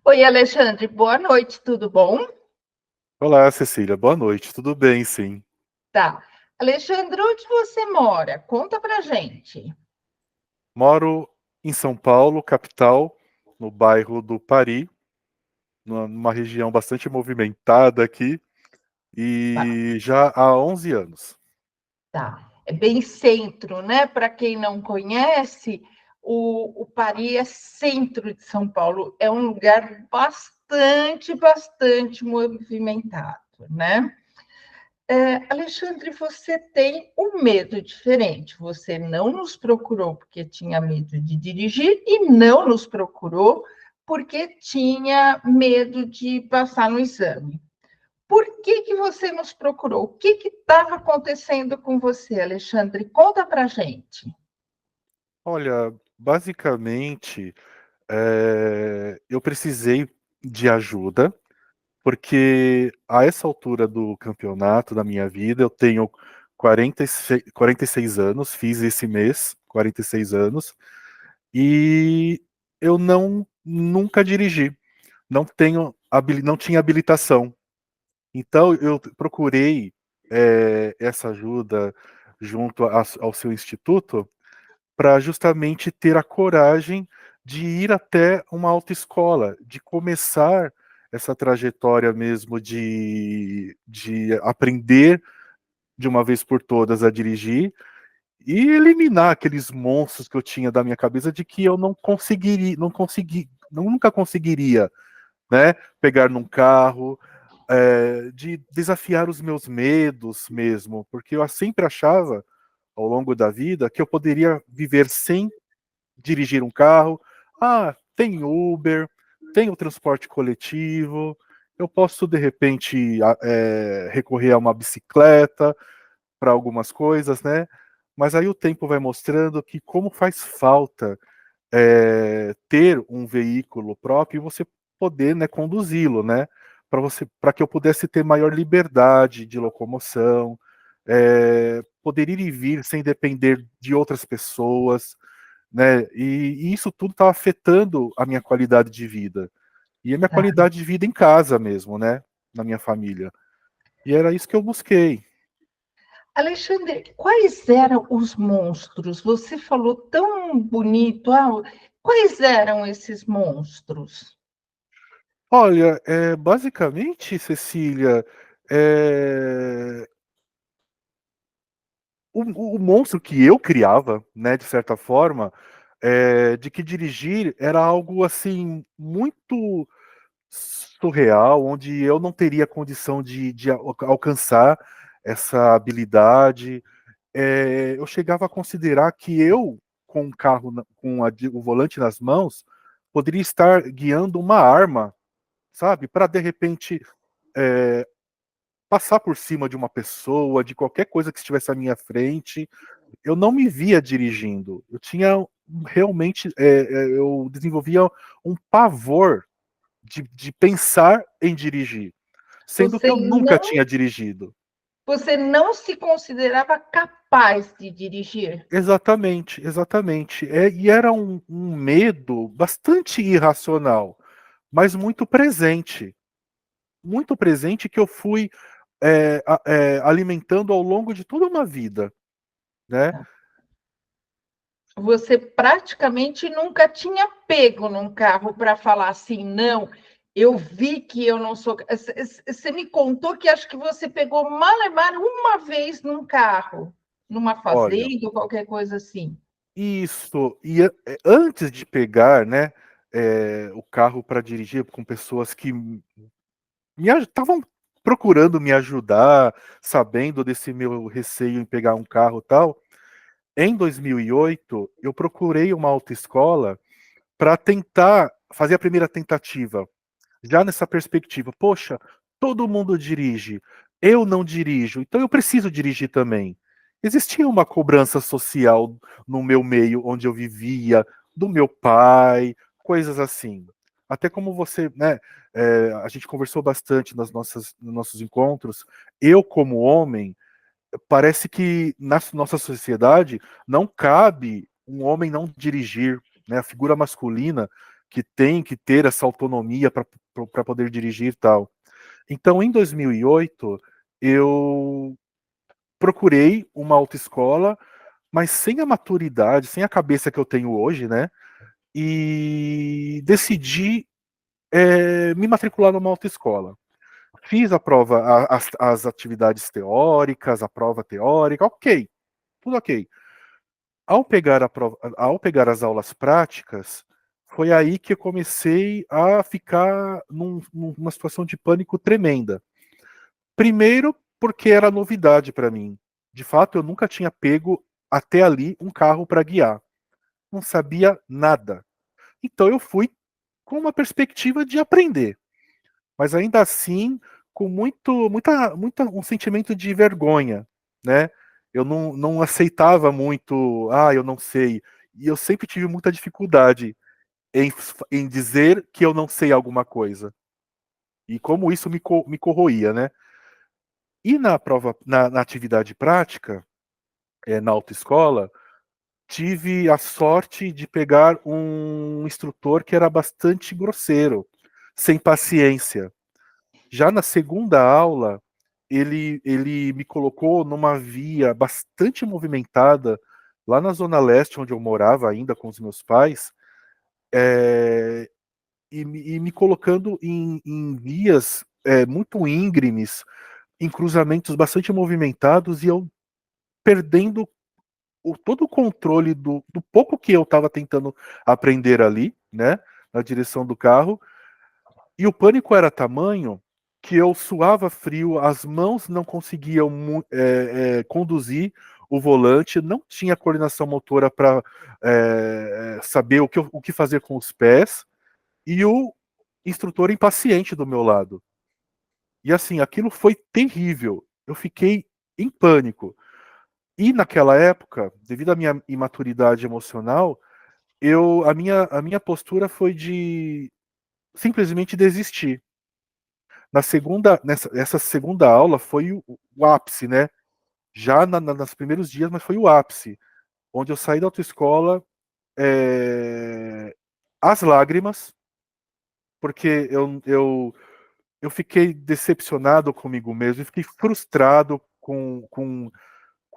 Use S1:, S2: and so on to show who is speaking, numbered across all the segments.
S1: Oi, Alexandre, boa noite, tudo bom?
S2: Olá, Cecília. Boa noite. Tudo bem, sim.
S1: Tá. Alexandre, onde você mora? Conta pra gente.
S2: Moro em São Paulo, capital, no bairro do Pari, numa região bastante movimentada aqui,
S1: Tá,
S2: e já há 11 anos.
S1: tá. É bem centro, né? Para quem não conhece, o Pari é centro de São Paulo. É um lugar bastante movimentado, né? Alexandre, você tem um medo diferente. Você não nos procurou porque tinha medo de dirigir e não nos procurou porque tinha medo de passar no exame. Por que você nos procurou? O que estava acontecendo com você, Alexandre? Conta para gente.
S2: Olha, basicamente, eu precisei de ajuda, porque a essa altura do campeonato da minha vida, eu tenho 46 anos, fiz esse mês 46 anos, e eu nunca dirigi. Não tinha habilitação. Então eu procurei essa ajuda junto ao seu instituto para justamente ter a coragem de ir até uma autoescola, de começar essa trajetória mesmo de aprender de uma vez por todas a dirigir e eliminar aqueles monstros que eu tinha da minha cabeça de que eu não conseguiria, nunca conseguiria, né, pegar num carro, de desafiar os meus medos mesmo, porque eu sempre achava, ao longo da vida, que eu poderia viver sem dirigir um carro. Ah, tem Uber, tem o transporte coletivo, eu posso, de repente, recorrer a uma bicicleta para algumas coisas, né? Mas aí o tempo vai mostrando que como faz falta ter um veículo próprio e você poder, né, conduzi-lo, né? Para que eu pudesse ter maior liberdade de locomoção, poder ir e vir sem depender de outras pessoas, né? E isso tudo estava afetando a minha qualidade de vida e a minha
S1: Tá.
S2: qualidade de vida em casa mesmo, né? Na minha família. E era isso que eu busquei.
S1: Alexandre, quais eram os monstros? Você falou tão bonito. Quais eram esses monstros?
S2: Olha, basicamente, Cecília, é, o monstro que eu criava, né, de certa forma, de que dirigir era algo assim muito surreal, onde eu não teria condição de alcançar essa habilidade. Eu chegava a considerar que eu, com o carro, o volante nas mãos, poderia estar guiando uma arma, sabe, para de repente é, passar por cima de uma pessoa, de qualquer coisa que estivesse à minha frente. Eu não me via dirigindo. Eu tinha realmente, eu desenvolvia um pavor de pensar em dirigir, sendo que
S1: Você
S2: eu nunca
S1: não,
S2: tinha dirigido.
S1: você não se considerava capaz de dirigir?
S2: Exatamente, exatamente. E era um medo bastante irracional, mas muito presente que eu fui alimentando ao longo de toda uma vida, né?
S1: Você praticamente nunca tinha pego num carro para falar assim, não, eu vi que eu não sou. Você me contou que acho que você pegou malemar uma vez num carro, numa
S2: Olha,
S1: fazenda ou qualquer coisa assim.
S2: isso. E antes de pegar, né, o carro para dirigir com pessoas que estavam procurando me ajudar, sabendo desse meu receio em pegar um carro e tal, em 2008 eu procurei uma autoescola para tentar fazer a primeira tentativa, já nessa perspectiva. Poxa, todo mundo dirige, eu não dirijo, então eu preciso dirigir também. Existia uma cobrança social no meu meio onde eu vivia, do meu pai, coisas assim. Até como você, né, a gente conversou bastante nos nossos encontros, eu como homem, parece que na nossa sociedade não cabe um homem não dirigir, né? A figura masculina que tem que ter essa autonomia para poder dirigir e tal. Então, em 2008, eu procurei uma autoescola, mas sem a maturidade, sem a cabeça que eu tenho hoje, né? E decidi me matricular numa autoescola. Fiz a prova, as atividades teóricas, a prova teórica, ok, tudo ok. Ao pegar as aulas práticas, foi aí que eu comecei a ficar numa situação de pânico tremenda. Primeiro, porque era novidade para mim. De fato, eu nunca tinha pego até ali um carro para guiar. Não sabia nada. Então eu fui com uma perspectiva de aprender, mas ainda assim com um sentimento de vergonha, né? Eu não aceitava muito, eu não sei. E eu sempre tive muita dificuldade em dizer que eu não sei alguma coisa. E como isso me corroía, né? E na prova, na atividade prática, na autoescola, tive a sorte de pegar um instrutor que era bastante grosseiro, sem paciência. Já na segunda aula, ele me colocou numa via bastante movimentada, lá na Zona Leste, onde eu morava ainda com os meus pais, e me colocando em vias muito íngremes, em cruzamentos bastante movimentados, e eu perdendo todo o controle do pouco que eu estava tentando aprender ali, né, na direção do carro, e o pânico era tamanho que eu suava frio, as mãos não conseguiam conduzir o volante, não tinha coordenação motora para saber o que fazer com os pés, e o instrutor impaciente do meu lado. E assim, aquilo foi terrível. Eu fiquei em pânico. E naquela época, devido à minha imaturidade emocional, a minha postura foi de simplesmente desistir. Essa segunda aula foi o ápice, né? Já nos primeiros dias, mas foi o ápice, onde eu saí da autoescola às lágrimas, porque eu fiquei decepcionado comigo mesmo, eu fiquei frustrado com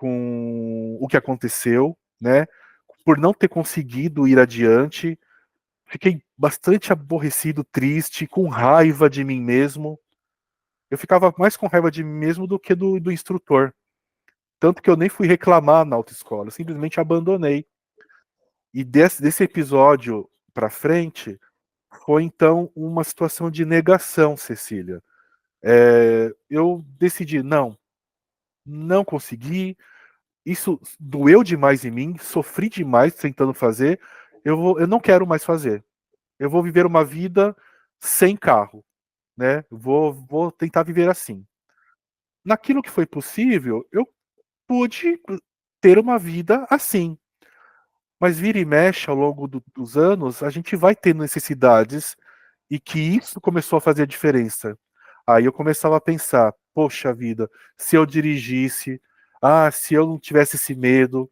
S2: o que aconteceu, né? Por não ter conseguido ir adiante. Fiquei bastante aborrecido, triste, com raiva de mim mesmo. Eu ficava mais com raiva de mim mesmo do que do instrutor. Tanto que eu nem fui reclamar na autoescola, eu simplesmente abandonei. E desse episódio para frente, foi então uma situação de negação, Cecília. Eu decidi, não consegui, isso doeu demais em mim, sofri demais tentando fazer, eu não quero mais fazer. Eu vou viver uma vida sem carro, né? Vou tentar viver assim. Naquilo que foi possível, eu pude ter uma vida assim. Mas vira e mexe ao longo dos anos, a gente vai ter necessidades e que isso começou a fazer a diferença. Aí eu começava a pensar, poxa vida, se eu dirigisse, se eu não tivesse esse medo,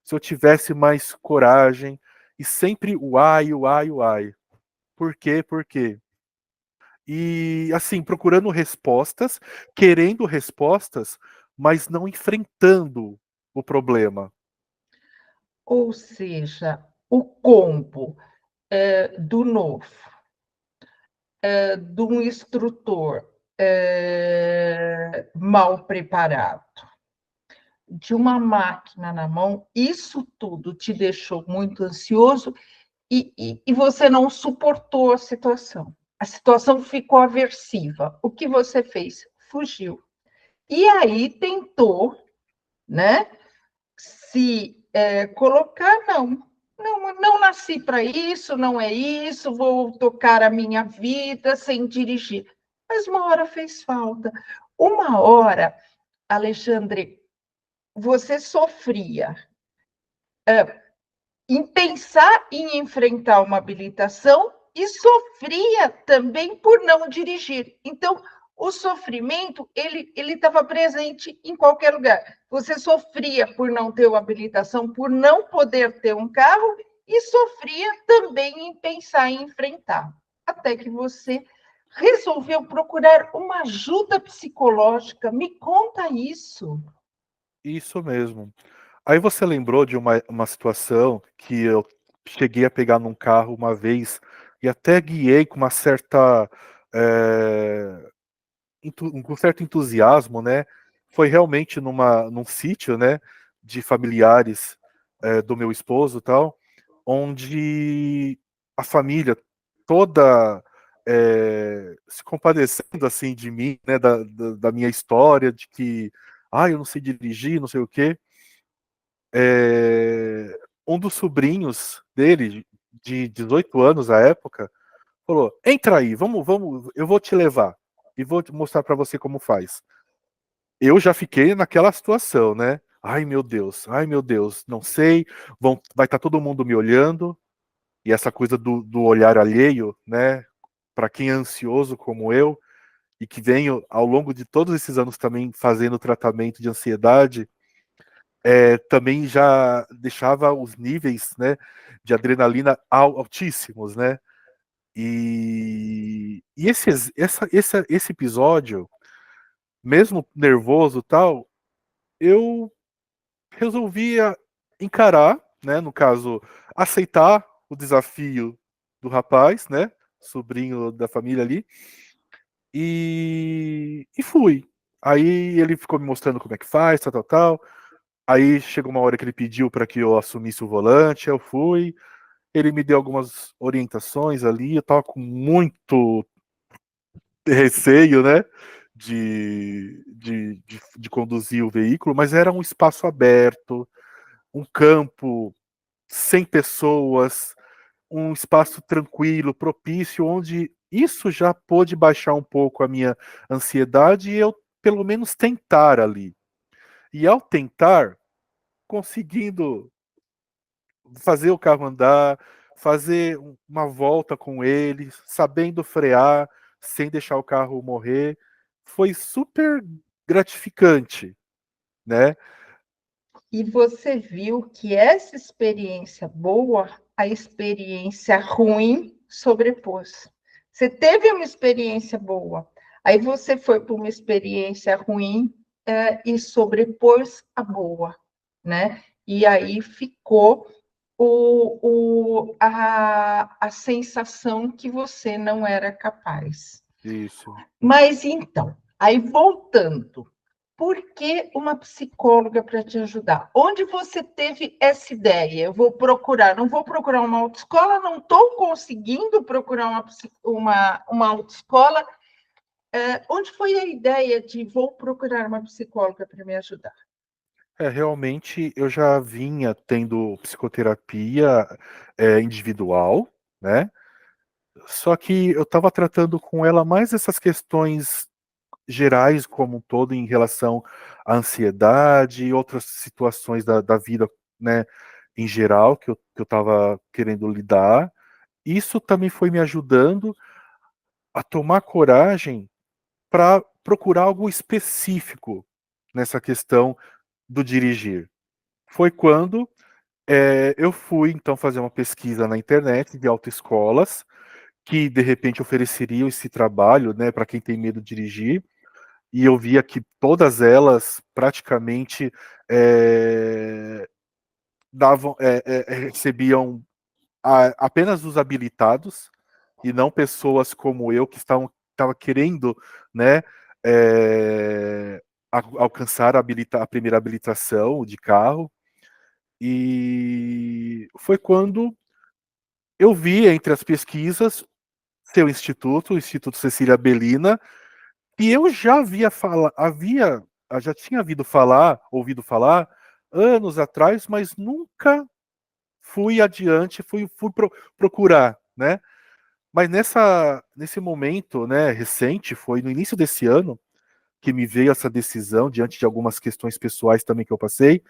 S2: se eu tivesse mais coragem, e sempre o ai, o ai, o ai. Por quê? Por quê? E assim, procurando respostas, querendo respostas, mas não enfrentando o problema.
S1: Ou seja, o combo do novo, de um instrutor mal preparado, de uma máquina na mão, isso tudo te deixou muito ansioso e você não suportou a situação. A situação ficou aversiva. O que você fez? Fugiu. E aí tentou, né, se colocar, não nasci para isso, não é isso, vou tocar a minha vida sem dirigir. Mas uma hora fez falta. Uma hora, Alexandre, você sofria em pensar em enfrentar uma habilitação e sofria também por não dirigir. Então, o sofrimento, ele estava presente em qualquer lugar. Você sofria por não ter uma habilitação, por não poder ter um carro, e sofria também em pensar em enfrentar. Até que você resolveu procurar uma ajuda psicológica. Me conta isso.
S2: Isso mesmo. Aí você lembrou de uma situação que eu cheguei a pegar num carro uma vez e até guiei com uma certa, com um certo entusiasmo, né? Foi realmente num sítio, né, de familiares do meu esposo, e tal, onde a família toda se compadecendo assim de mim, né, da minha história, de que eu não sei dirigir, não sei o quê. Um dos sobrinhos dele, de 18 anos à época, falou: entra aí, vamos, eu vou te levar e vou te mostrar para você como faz. Eu já fiquei naquela situação, né? Ai meu Deus, não sei, vai estar todo mundo me olhando, e essa coisa do olhar alheio, né? Para quem é ansioso como eu, e que venho ao longo de todos esses anos também fazendo tratamento de ansiedade, também já deixava os níveis, né, de adrenalina altíssimos, né? E esse episódio, mesmo nervoso e tal, eu resolvia encarar, né, no caso, aceitar o desafio do rapaz, né, sobrinho da família ali, e fui. Aí ele ficou me mostrando como é que faz, tal, tal, tal. Aí chegou uma hora que ele pediu para que eu assumisse o volante, eu fui. Ele me deu algumas orientações ali, eu tava com muito receio, né, de conduzir o veículo, mas era um espaço aberto, um campo sem pessoas, um espaço tranquilo, propício, onde isso já pôde baixar um pouco a minha ansiedade e eu, pelo menos, tentar ali. E ao tentar, conseguindo fazer o carro andar, fazer uma volta com ele, sabendo frear, sem deixar o carro morrer, foi super gratificante, né?
S1: E você viu que essa experiência boa, a experiência ruim sobrepôs. Você teve uma experiência boa, aí você foi para uma experiência ruim e sobrepôs a boa, né? E aí ficou a sensação que você não era capaz.
S2: Isso.
S1: Mas então, aí voltando, por que uma psicóloga para te ajudar? Onde você teve essa ideia? Eu vou procurar, não vou procurar uma autoescola, não estou conseguindo procurar uma autoescola. Onde foi a ideia de vou procurar uma psicóloga para me ajudar?
S2: Realmente eu já vinha tendo psicoterapia individual, né? Só que eu estava tratando com ela mais essas questões gerais como um todo em relação à ansiedade e outras situações da vida, né, em geral, que eu estava querendo lidar. Isso também foi me ajudando a tomar coragem para procurar algo específico nessa questão do dirigir. Foi quando eu fui, então, fazer uma pesquisa na internet de autoescolas que, de repente, ofereceriam esse trabalho, né, para quem tem medo de dirigir, e eu via que todas elas praticamente recebiam apenas os habilitados e não pessoas como eu que estava querendo, né, alcançar a primeira habilitação de carro. E foi quando eu vi entre as pesquisas seu instituto, o Instituto Cecília Belina, e eu já já tinha ouvido falar anos atrás, mas nunca fui adiante, fui procurar, né? Mas nesse momento, né, recente, foi no início desse ano que me veio essa decisão diante de algumas questões pessoais também que eu passei,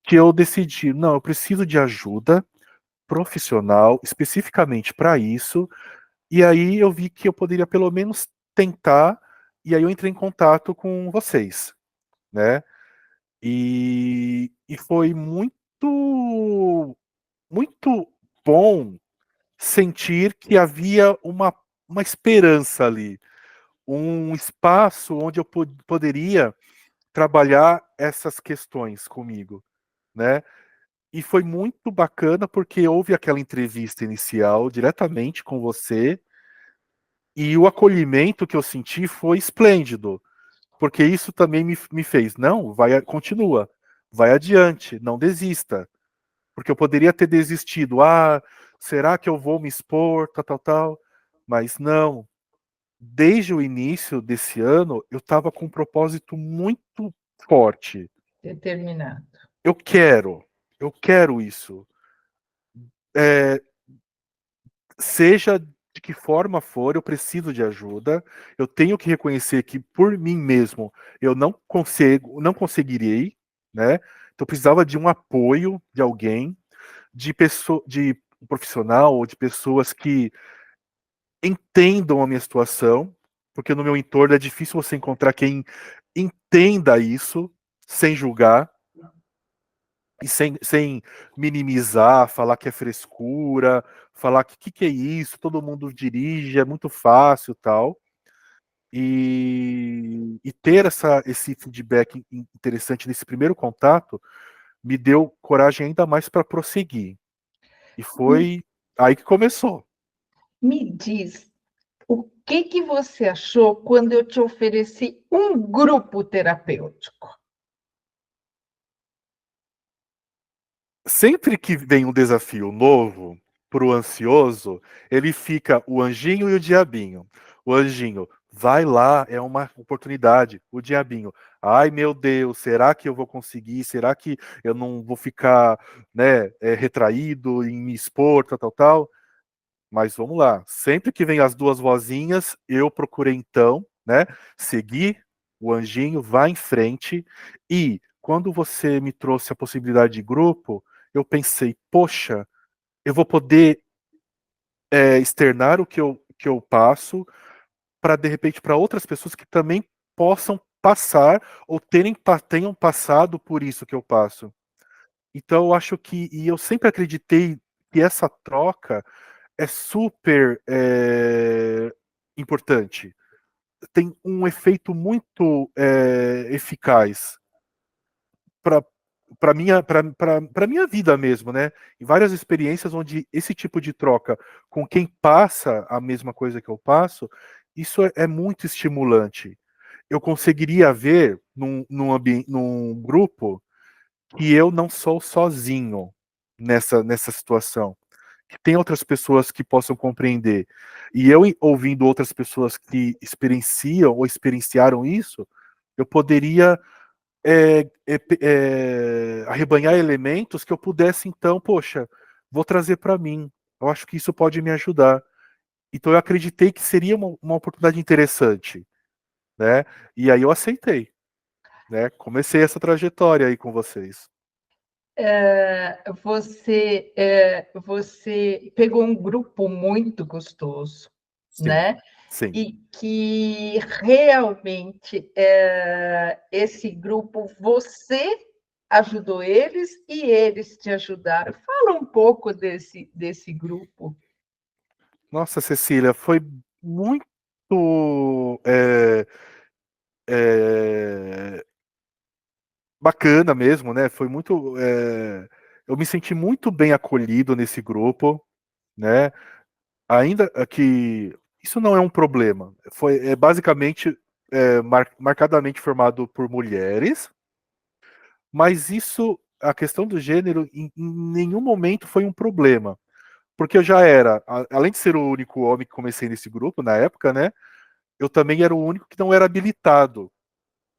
S2: que eu decidi, não, eu preciso de ajuda profissional especificamente para isso. E aí eu vi que eu poderia pelo menos tentar, e aí eu entrei em contato com vocês, né? E foi muito bom sentir que havia uma esperança ali, um espaço onde eu poderia trabalhar essas questões comigo, né? E foi muito bacana porque houve aquela entrevista inicial diretamente com você e o acolhimento que eu senti foi esplêndido, porque isso também me fez, não, continua, vai adiante, não desista, porque eu poderia ter desistido, será que eu vou me expor, tal, tal, tal, mas não, desde o início desse ano, eu estava com um propósito muito forte.
S1: Determinado.
S2: Eu eu quero isso. É, seja de que forma for, eu preciso de ajuda. Eu tenho que reconhecer que por mim mesmo eu não conseguirei, né? Então eu precisava de um apoio de alguém, de um profissional ou de pessoas que entendam a minha situação, porque no meu entorno é difícil você encontrar quem entenda isso sem julgar e sem minimizar, falar que é frescura, falar que é isso, todo mundo dirige, é muito fácil tal. E ter esse feedback interessante nesse primeiro contato me deu coragem ainda mais para prosseguir. E
S1: Me,
S2: foi aí que começou.
S1: me diz, o que você achou quando eu te ofereci um grupo terapêutico?
S2: Sempre que vem um desafio novo para o ansioso, ele fica o anjinho e o diabinho. O anjinho, vai lá, é uma oportunidade. O diabinho, ai meu Deus, será que eu vou conseguir? Será que eu não vou ficar, né, retraído em me expor, tal, tal, tal? Mas vamos lá. Sempre que vem as duas vozinhas, eu procurei então, né, seguir o anjinho, vá em frente. E quando você me trouxe a possibilidade de grupo, eu pensei, poxa, eu vou poder externar que eu passo para de repente para outras pessoas que também possam passar ou tenham passado por isso que eu passo. Então eu acho e eu sempre acreditei que essa troca é super importante. Tem um efeito muito eficaz para para minha vida mesmo, né? Em várias experiências onde esse tipo de troca com quem passa a mesma coisa que eu passo, isso é muito estimulante. Eu conseguiria ver num grupo que eu não sou sozinho nessa situação, que tem outras pessoas que possam compreender. E eu ouvindo outras pessoas que experienciam ou experienciaram isso, eu poderia arrebanhar elementos que eu pudesse, então, poxa, vou trazer para mim. Eu acho que isso pode me ajudar. Então eu acreditei que seria uma oportunidade interessante, né? E aí eu aceitei, né? Comecei essa trajetória aí com vocês.
S1: Você pegou um grupo muito gostoso,
S2: Sim,
S1: né?
S2: sim.
S1: E que realmente esse grupo você ajudou eles e eles te ajudaram. Fala um pouco desse grupo.
S2: Nossa, Cecília, foi muito é, é, bacana mesmo, né? Foi muito. Eu me senti muito bem acolhido nesse grupo, né? Ainda que isso não é um problema. Foi basicamente marcadamente formado por mulheres, mas isso, a questão do gênero, em nenhum momento foi um problema. Porque eu já era, além de ser o único homem que comecei nesse grupo na época, né? Eu também era o único que não era habilitado,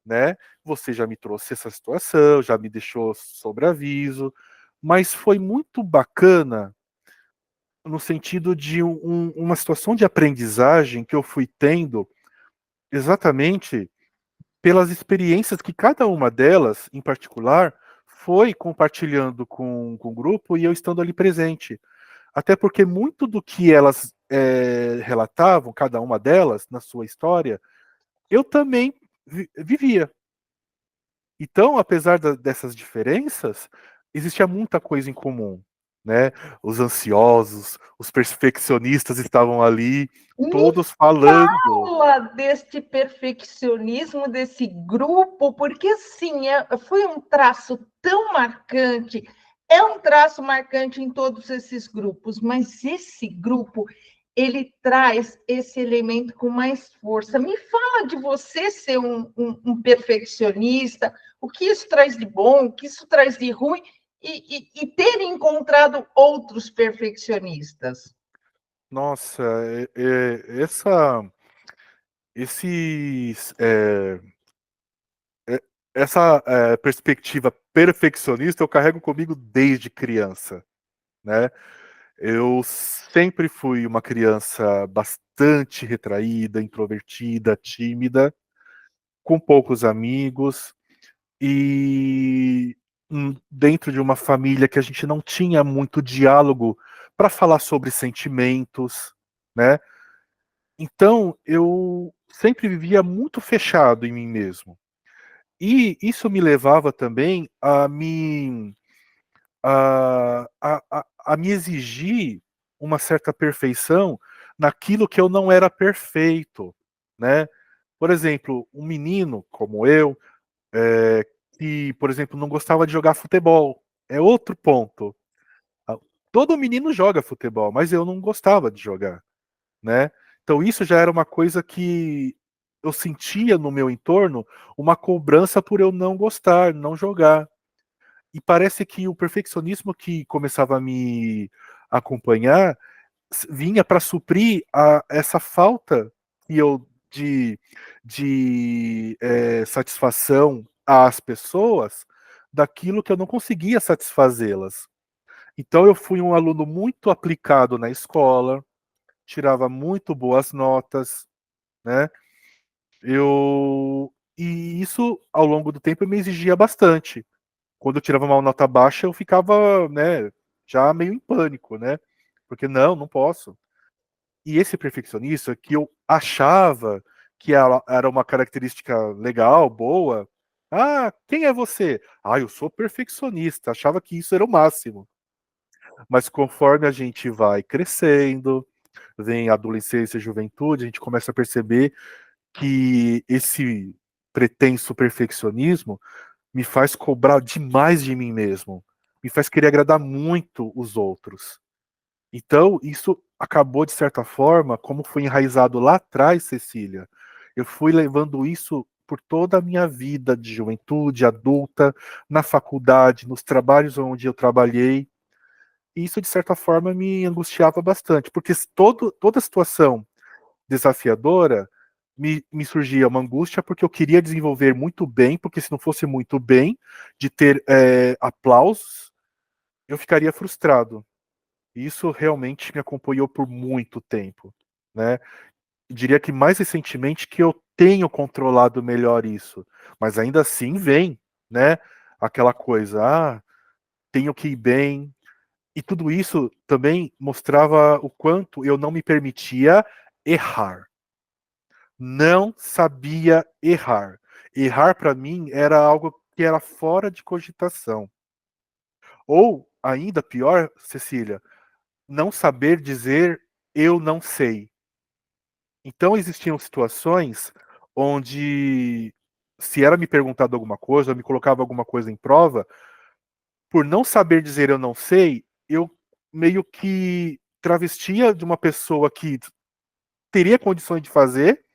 S2: né? Você já me trouxe essa situação, já me deixou sobre aviso, mas foi muito bacana no sentido de uma situação de aprendizagem que eu fui tendo exatamente pelas experiências que cada uma delas, em particular, foi compartilhando com o grupo e eu estando ali presente. Até porque muito do que elas relatavam, cada uma delas, na sua história, eu também vivia. Então, apesar dessas diferenças, existia muita coisa em comum. né? Os ansiosos, os perfeccionistas estavam ali,
S1: Me
S2: todos falando.
S1: fala deste perfeccionismo desse grupo, porque assim, foi um traço tão marcante, é um traço marcante em todos esses grupos, mas esse grupo ele traz esse elemento com mais força. Me fala de você ser um perfeccionista, o que isso traz de bom, o que isso traz de ruim, e ter encontrado outros perfeccionistas.
S2: Nossa, essa, esses, é- essa perspectiva perfeccionista eu carrego comigo desde criança, né? Eu sempre fui uma criança bastante retraída, introvertida, tímida, com poucos amigos e dentro de uma família que a gente não tinha muito diálogo para falar sobre sentimentos, né? Então eu sempre vivia muito fechado em mim mesmo. E isso me levava também a me exigir uma certa perfeição naquilo que eu não era perfeito, né? Por exemplo, um menino como eu, é, que, por exemplo, não gostava de jogar futebol, é outro ponto. Ah, todo menino joga futebol, mas eu não gostava de jogar, né? Então isso já era uma coisa que eu sentia no meu entorno, uma cobrança por eu não gostar, não jogar. E parece que o perfeccionismo que começava a me acompanhar vinha para suprir essa falta que eu de satisfação às pessoas daquilo que eu não conseguia satisfazê-las. Então eu fui um aluno muito aplicado na escola, tirava muito boas notas, né? E isso ao longo do tempo me exigia bastante. Quando eu tirava uma nota baixa, eu ficava, né, já meio em pânico, né? Porque não posso. E esse perfeccionista que eu achava que era uma característica legal, boa. Ah, quem é você? Ah, eu sou perfeccionista. Achava que isso era o máximo. Mas conforme a gente vai crescendo, vem a adolescência e juventude, a gente começa a perceber que esse pretenso perfeccionismo me faz cobrar demais de mim mesmo, me faz querer agradar muito os outros. Então, isso acabou, de certa forma, como foi enraizado lá atrás, Cecília, eu fui levando isso por toda a minha vida de juventude, adulta, na faculdade, nos trabalhos onde eu trabalhei. E isso, de certa forma, me angustiava bastante, porque toda situação desafiadora me surgia uma angústia porque eu queria desenvolver muito bem, porque se não fosse muito bem, de ter aplausos, eu ficaria frustrado. E isso realmente me acompanhou por muito tempo, né? Eu diria que mais recentemente que eu tenho controlado melhor isso, mas ainda assim vem, né? Aquela coisa, tenho que ir bem. E tudo isso também mostrava o quanto eu não me permitia errar. Não sabia errar. Errar para mim era algo que era fora de cogitação. Ou, ainda pior, Cecília, não saber dizer eu não sei. Então existiam situações onde, se era me perguntado alguma coisa, eu me colocava alguma coisa em prova, por não saber dizer eu não sei, eu meio que travestia de uma pessoa que teria condições de fazer,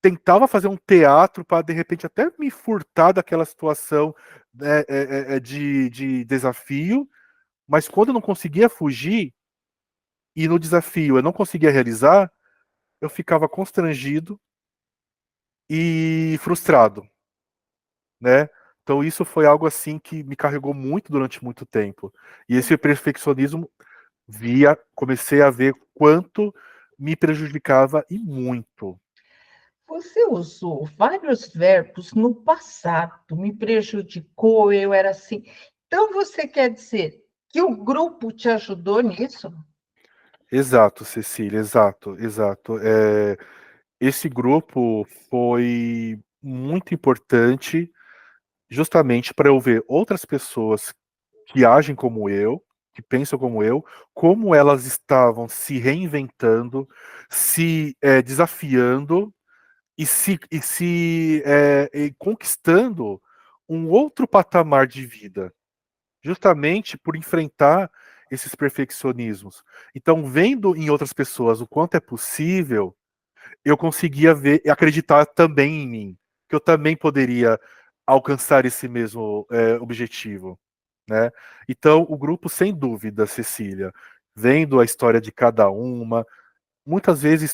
S2: tentava fazer um teatro para de repente até me furtar daquela situação, né, de desafio, mas quando eu não conseguia fugir e no desafio eu não conseguia realizar, eu ficava constrangido e frustrado, né? Então isso foi algo assim que me carregou muito durante muito tempo. E esse perfeccionismo comecei a ver quanto me prejudicava e muito.
S1: Você usou vários verbos no passado, me prejudicou, eu era assim. Então, você quer dizer que o grupo te ajudou nisso?
S2: Exato, Cecília, exato, exato. Esse grupo foi muito importante justamente para eu ver outras pessoas que agem como eu, que pensam como eu, como elas estavam se reinventando, se desafiando e conquistando um outro patamar de vida, justamente por enfrentar esses perfeccionismos. Então, vendo em outras pessoas o quanto é possível, eu conseguia ver e acreditar também em mim, que eu também poderia alcançar esse mesmo objetivo, né? Então, o grupo, sem dúvida, Cecília, vendo a história de cada uma, muitas vezes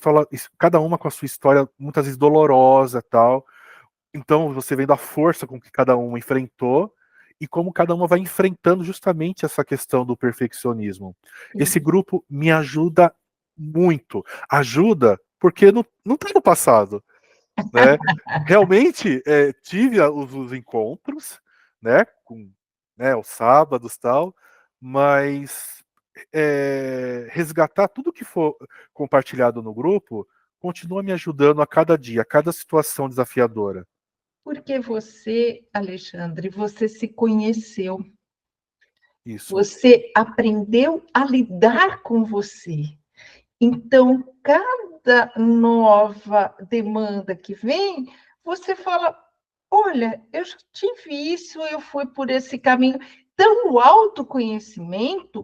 S2: cada uma com a sua história, muitas vezes dolorosa, tal. Então, você vendo a força com que cada uma enfrentou e como cada uma vai enfrentando justamente essa questão do perfeccionismo. Esse
S1: Sim.
S2: grupo me ajuda muito. Ajuda porque não tá no passado, né? Realmente tive os encontros, né? Com os sábados e tal, mas resgatar tudo que for compartilhado no grupo continua me ajudando a cada dia, a cada situação desafiadora.
S1: Porque você, Alexandre, você se conheceu,
S2: Isso.
S1: você aprendeu a lidar com você. Então, cada nova demanda que vem, você fala: olha, eu já tive isso, eu fui por esse caminho. Então, o autoconhecimento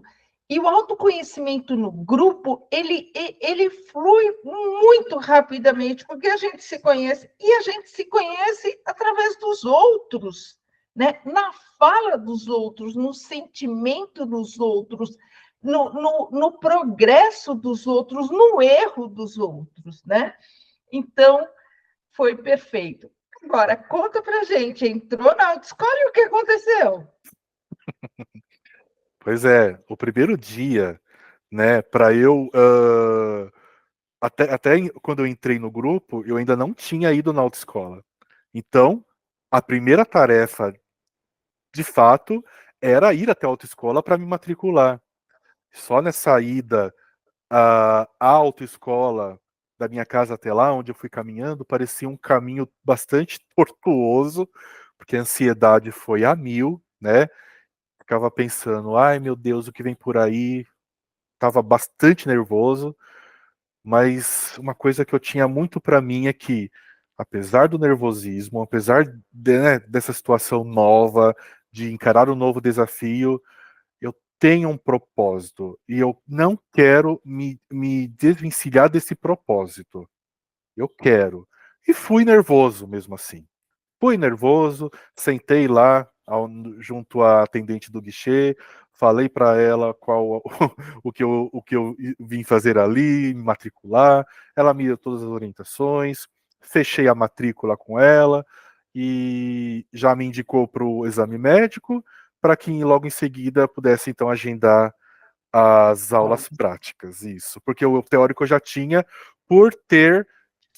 S1: e o autoconhecimento no grupo, ele flui muito rapidamente, porque a gente se conhece, e a gente se conhece através dos outros, né? Na fala dos outros, no sentimento dos outros, no progresso dos outros, no erro dos outros, né? Então, foi perfeito. Agora, conta pra gente, entrou na autoescola e o que aconteceu?
S2: Pois é, o primeiro dia, né, para eu. Até quando eu entrei no grupo, eu ainda não tinha ido na autoescola. Então, a primeira tarefa, de fato, era ir até a autoescola para me matricular. Só nessa ida à autoescola da minha casa até lá, onde eu fui caminhando, parecia um caminho bastante tortuoso, porque a ansiedade foi a mil, né? Ficava pensando, ai meu Deus, o que vem por aí? Tava bastante nervoso, mas uma coisa que eu tinha muito para mim é que, apesar do nervosismo, apesar dessa situação nova, de encarar um novo desafio, eu tenho um propósito e eu não quero me desvencilhar desse propósito. Eu quero. E fui nervoso mesmo assim. Fui nervoso, sentei lá junto à atendente do guichê, falei para ela qual o que eu vim fazer ali, me matricular. Ela me deu todas as orientações, fechei a matrícula com ela e já me indicou para o exame médico, para que logo em seguida pudesse então agendar as aulas práticas, isso. Porque o teórico eu já tinha por ter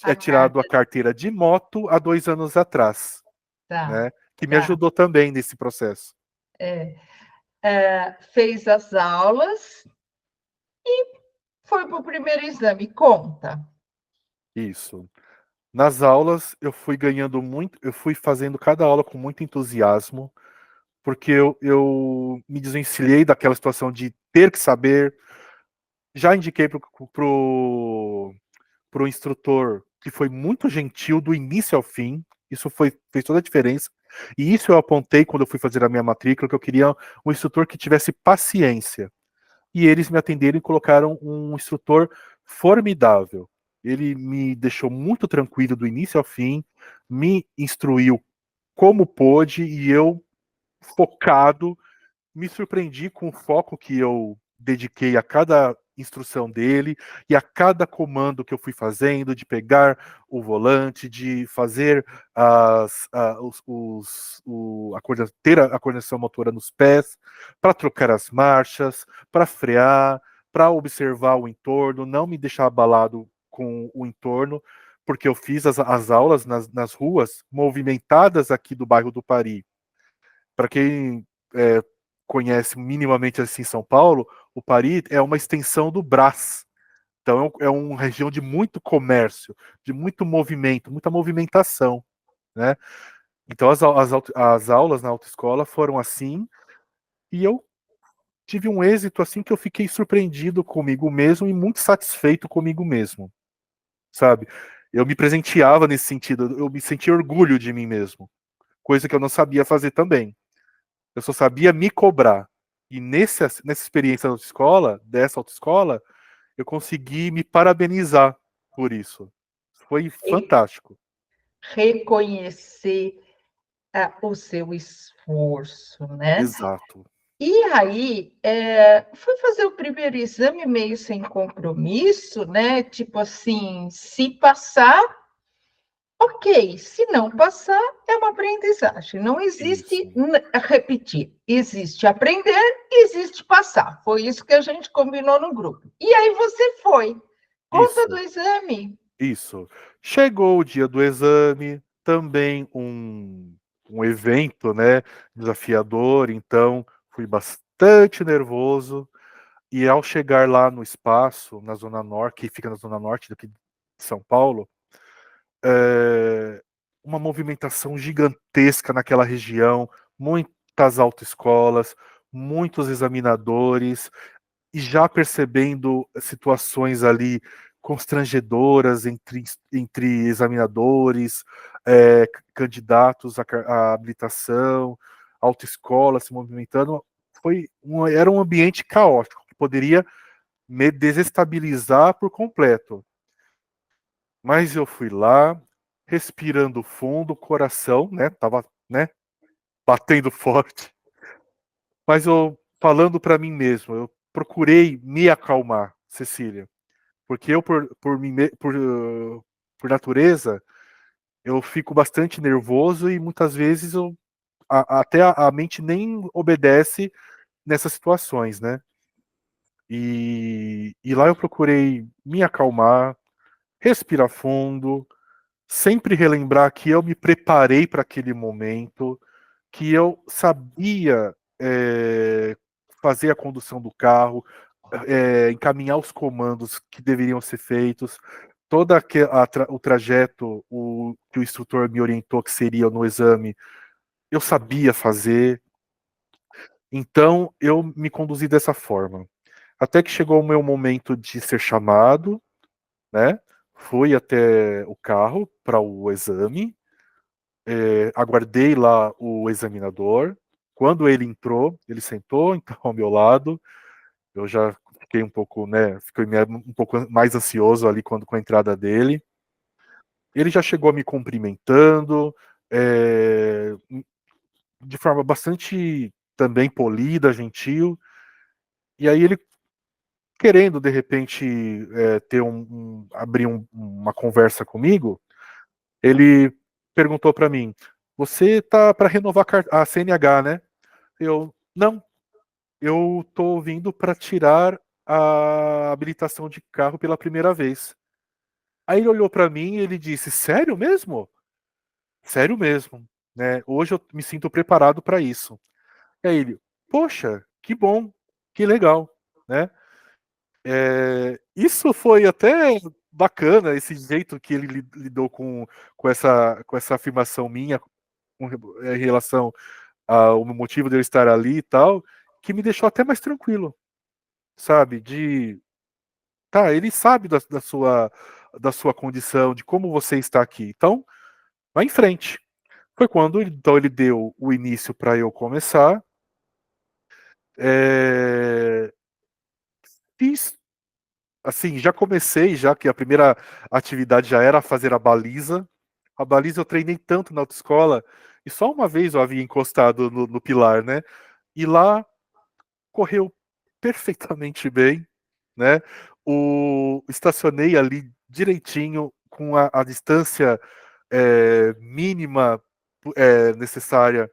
S1: A
S2: tirado a
S1: carta,
S2: carteira de moto há 2 anos atrás,
S1: tá,
S2: né? Que me
S1: tá.
S2: ajudou também nesse processo.
S1: Fez as aulas, foi para o primeiro exame, conta.
S2: Isso. Nas aulas eu fui ganhando muito, eu fui fazendo cada aula com muito entusiasmo, porque eu me desvencilhei daquela situação de ter que saber. Já indiquei pro instrutor que foi muito gentil do início ao fim. Isso fez toda a diferença. E isso eu apontei quando eu fui fazer a minha matrícula, que eu queria um instrutor que tivesse paciência. E eles me atenderam e colocaram um instrutor formidável. Ele me deixou muito tranquilo do início ao fim, me instruiu como pôde e eu, focado, me surpreendi com o foco que eu dediquei a cada instrução dele e a cada comando que eu fui fazendo, de pegar o volante, de fazer ter a coordenação motora nos pés, para trocar as marchas, para frear, para observar o entorno, não me deixar abalado com o entorno, porque eu fiz as aulas nas ruas movimentadas aqui do bairro do Pari. Para quem é, conhece minimamente assim São Paulo, o Pari é uma extensão do Brás. Então é uma região de muito comércio, de muito movimento, muita movimentação, né? Então as aulas na autoescola foram assim, e eu tive um êxito assim que eu fiquei surpreendido comigo mesmo e muito satisfeito comigo mesmo, sabe? Eu me presenteava nesse sentido, eu me sentia orgulho de mim mesmo, coisa que eu não sabia fazer também. Eu só sabia me cobrar. E nessa experiência da autoescola, dessa autoescola, eu consegui me parabenizar por isso. Foi fantástico.
S1: Reconhecer o seu esforço, né?
S2: Exato.
S1: E aí, fui fazer o primeiro exame meio sem compromisso, né? Tipo assim, se passar, ok, se não passar, é uma aprendizagem. Não existe
S2: Isso.
S1: repetir, existe aprender e existe passar. Foi isso que a gente combinou no grupo. E aí você foi. Conta do
S2: Isso.
S1: exame.
S2: Isso. Chegou o dia do exame, também um evento, né, desafiador, então fui bastante nervoso. E ao chegar lá no espaço, na Zona Norte, que fica na Zona Norte daqui de São Paulo, é, uma movimentação gigantesca naquela região, muitas autoescolas, muitos examinadores, e já percebendo situações ali constrangedoras entre examinadores, candidatos à habilitação, autoescola se movimentando, era um ambiente caótico, que poderia me desestabilizar por completo. Mas eu fui lá, respirando fundo, o coração, né, tava, né, batendo forte, mas eu falando para mim mesmo, eu procurei me acalmar, Cecília, porque eu por natureza eu fico bastante nervoso e muitas vezes até a mente nem obedece nessas situações, né? E lá eu procurei me acalmar, respirar fundo, sempre relembrar que eu me preparei para aquele momento, que eu sabia fazer a condução do carro, encaminhar os comandos que deveriam ser feitos, todo o trajeto que o instrutor me orientou que seria no exame, eu sabia fazer. Então eu me conduzi dessa forma. Até que chegou o meu momento de ser chamado, né? Fui até o carro para o exame, aguardei lá o examinador. Quando ele entrou, ele sentou então ao meu lado. Eu já fiquei um pouco, né? Fiquei um pouco mais ansioso ali com a entrada dele. Ele já chegou me cumprimentando, é, de forma bastante também polida, gentil. E aí ele querendo de repente ter abrir uma conversa comigo, ele perguntou para mim: "Você tá para renovar a CNH, né?" Eu não, eu tô vindo para tirar a habilitação de carro pela primeira vez. Aí ele olhou para mim e ele disse: "Sério mesmo? Sério mesmo, né? Hoje eu me sinto preparado para isso." E aí ele: "Poxa, que bom, que legal, né?" Isso foi até bacana, esse jeito que ele lidou com essa afirmação minha em relação ao motivo de eu estar ali e tal, que me deixou até mais tranquilo, sabe? Tá, ele sabe da sua condição, de como você está aqui. Então, vai em frente. Foi quando então ele deu o início para eu começar. É, fiz, assim, já comecei, já que a primeira atividade já era fazer a baliza. A baliza eu treinei tanto na autoescola, e só uma vez eu havia encostado no pilar, né? E lá correu perfeitamente bem, né? Estacionei ali direitinho, com a distância mínima necessária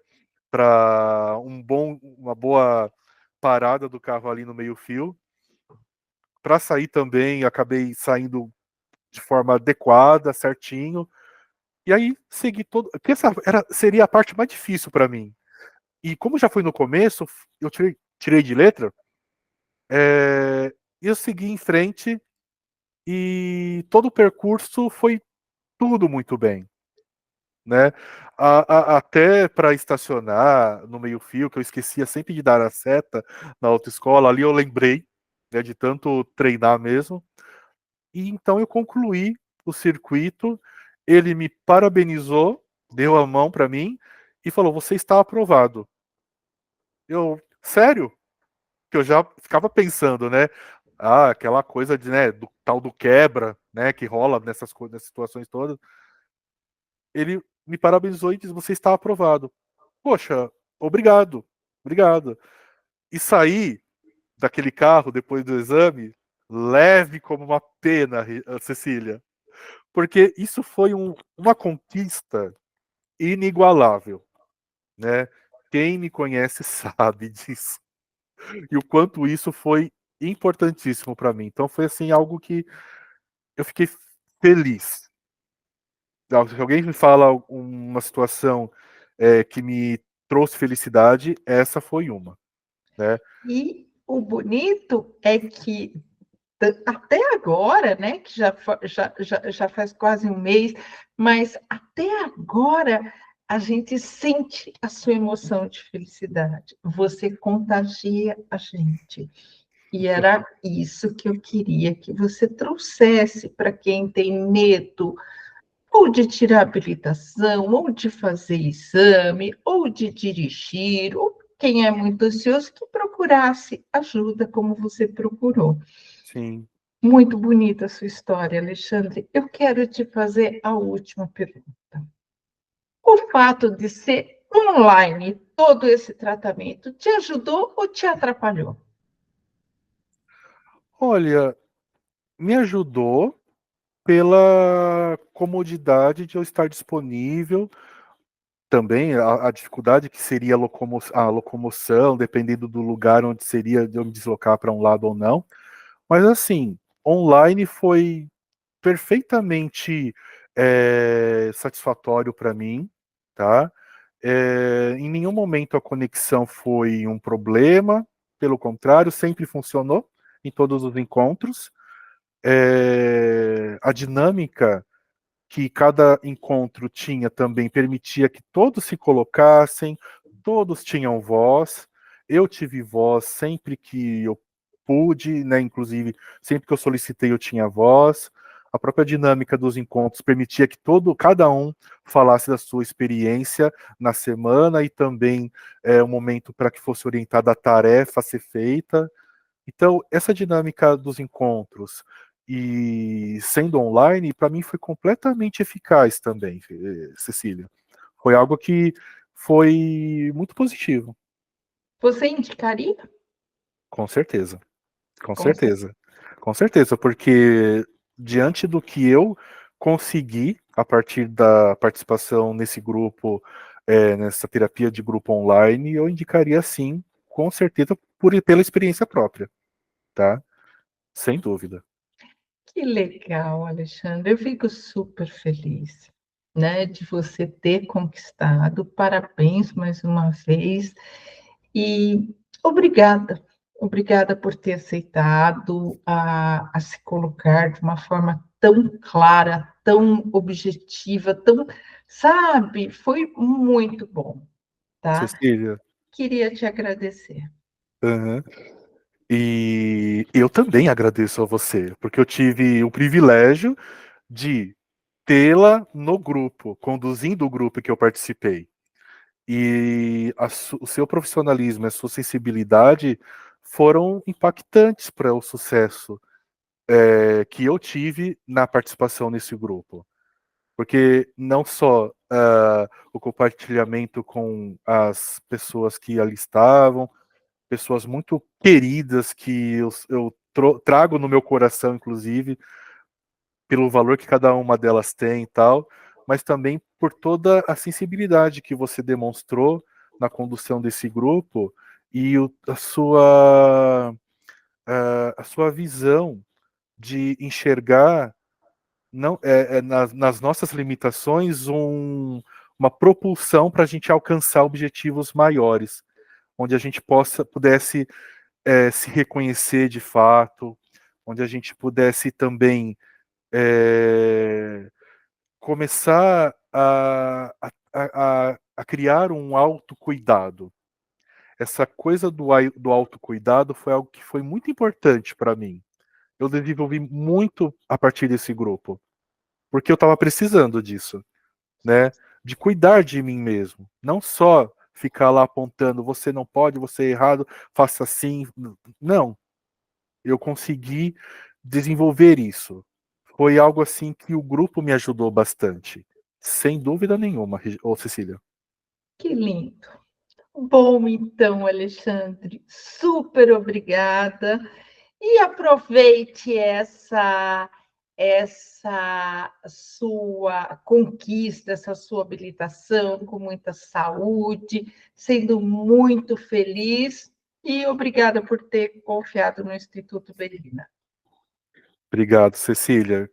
S2: para uma boa parada do carro ali no meio-fio. Para sair também, acabei saindo de forma adequada, certinho. E aí segui todo. Porque essa seria a parte mais difícil para mim. E como já foi no começo, eu tirei de letra, eu segui em frente e todo o percurso foi tudo muito bem. né? Até para estacionar no meio-fio, que eu esquecia sempre de dar a seta na autoescola, ali eu lembrei, né, de tanto treinar mesmo. E então eu concluí o circuito, ele me parabenizou, deu a mão para mim e falou: "Você está aprovado". Eu, sério? Que eu já ficava pensando, né? Aquela coisa de, né, do tal do quebra, né, que rola nessas coisas, nessas situações todas. Ele me parabenizou e disse: "Você está aprovado". Poxa, obrigado, obrigado. E saí daquele carro depois do exame leve como uma pena, Cecília, porque isso foi uma conquista inigualável, né? Quem me conhece sabe disso. E o quanto isso foi importantíssimo para mim. Então foi assim algo que eu fiquei feliz. Se alguém me fala uma situação que me trouxe felicidade, essa foi uma, né?
S1: E o bonito é que até agora, né, que já faz quase um mês, mas até agora a gente sente a sua emoção de felicidade. Você contagia a gente. E era isso que eu queria que você trouxesse para quem tem medo, ou de tirar habilitação, ou de fazer exame, ou de dirigir, ou quem é muito ansioso, que procurasse ajuda como você procurou.
S2: Sim.
S1: Muito bonita a sua história, Alexandre. Eu quero te fazer a última pergunta. O fato de ser online todo esse tratamento te ajudou ou te atrapalhou?
S2: Olha, me ajudou pela comodidade de eu estar disponível, também a dificuldade que seria a locomoção, dependendo do lugar onde seria de eu me deslocar para um lado ou não. Mas assim, online foi perfeitamente satisfatório para mim, tá? Em nenhum momento a conexão foi um problema, pelo contrário, sempre funcionou em todos os encontros. A dinâmica que cada encontro tinha também permitia que todos se colocassem, todos tinham voz. Eu tive voz sempre que eu pude, né? Inclusive, sempre que eu solicitei, eu tinha voz. A própria dinâmica dos encontros permitia que cada um falasse da sua experiência na semana e também um momento para que fosse orientada a tarefa a ser feita. Então, essa dinâmica dos encontros e sendo online, para mim foi completamente eficaz também, Cecília. Foi algo que foi muito positivo.
S1: Você indicaria?
S2: Com certeza, com
S1: Com
S2: certeza. Com certeza, porque diante do que eu consegui a partir da participação nesse grupo, nessa terapia de grupo online, eu indicaria sim, com certeza, pela experiência própria, tá? Sem dúvida.
S1: Que legal, Alexandre. Eu fico super feliz, né, de você ter conquistado. Parabéns mais uma vez. E obrigada, obrigada por ter aceitado a se colocar de uma forma tão clara, tão objetiva, tão, sabe, foi muito bom, tá?
S2: Cecília.
S1: Queria te agradecer.
S2: Aham. E eu também agradeço a você, porque eu tive o privilégio de tê-la no grupo, conduzindo o grupo que eu participei. E o seu profissionalismo, a sua sensibilidade foram impactantes para o sucesso que eu tive na participação nesse grupo. Porque não só o compartilhamento com as pessoas que ali estavam, pessoas muito queridas que eu trago no meu coração, inclusive, pelo valor que cada uma delas tem e tal, mas também por toda a sensibilidade que você demonstrou na condução desse grupo e a sua visão de enxergar não, nas nossas limitações uma propulsão para a gente alcançar objetivos maiores, onde a gente pudesse se reconhecer de fato, onde a gente pudesse também é, começar a criar um autocuidado. Essa coisa do autocuidado foi algo que foi muito importante para mim. Eu desenvolvi muito a partir desse grupo, porque eu estava precisando disso, né? De cuidar de mim mesmo, não só ficar lá apontando, você não pode, você é errado, faça assim. Não, eu consegui desenvolver isso. Foi algo assim que o grupo me ajudou bastante, sem dúvida nenhuma, ô Cecília.
S1: Que lindo. Bom, então, Alexandre, super obrigada. E aproveite essa sua conquista, essa sua habilitação com muita saúde, sendo muito feliz. E obrigada por ter confiado no Instituto Berina.
S2: Obrigado, Cecília.